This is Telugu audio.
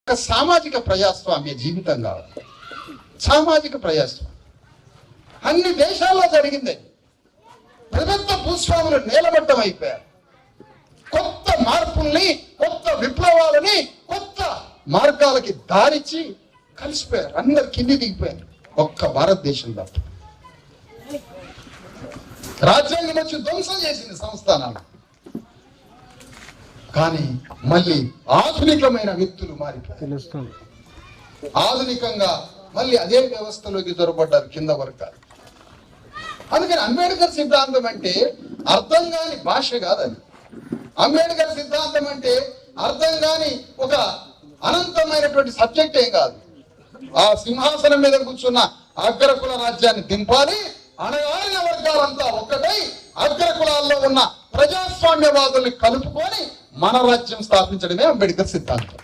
ఒక సామాజిక ప్రజాస్వామ్య జీవితం కావాలి. సామాజిక ప్రజాస్వామ్యం అన్ని దేశాల్లో జరిగింది. ప్రభుత్వ భూస్వాములు నేలమట్టం అయిపోయారు. కొత్త మార్పుల్ని, కొత్త విప్లవాలని, కొత్త మార్గాలకి దారిచ్చి కలిసిపోయారు. అందరు కింది దిగిపోయారు. ఒక్క భారతదేశం తప్ప. రాజ్యాంగం వచ్చి ధ్వంసం చేసింది సంస్థానాలు. కానీ మళ్ళీ ఆధునికమైన వ్యక్తులు మారిపోయారు. ఆధునికంగా మళ్ళీ అదే వ్యవస్థలోకి దొరబడ్డారు కింద వర్గాలు. అందుకని అంబేద్కర్ సిద్ధాంతం అంటే అర్థం కాని భాష కాదని. అంబేద్కర్ సిద్ధాంతం అంటే అర్థం కాని ఒక అనంతమైనటువంటి సబ్జెక్ట్ ఏం కాదు. ఆ సింహాసనం మీద కూర్చున్న అగ్రకుల రాజ్యాన్ని దింపాలి, అణగారిన వర్గాలంతా ఒక్కటై అగ్రకులాల్లో ఉన్న ప్రజాస్వామ్యవాదుల్ని కలుపుకొని మన రాజ్యం స్థాపించడమే అంబేద్కర్ సిద్ధాంతం.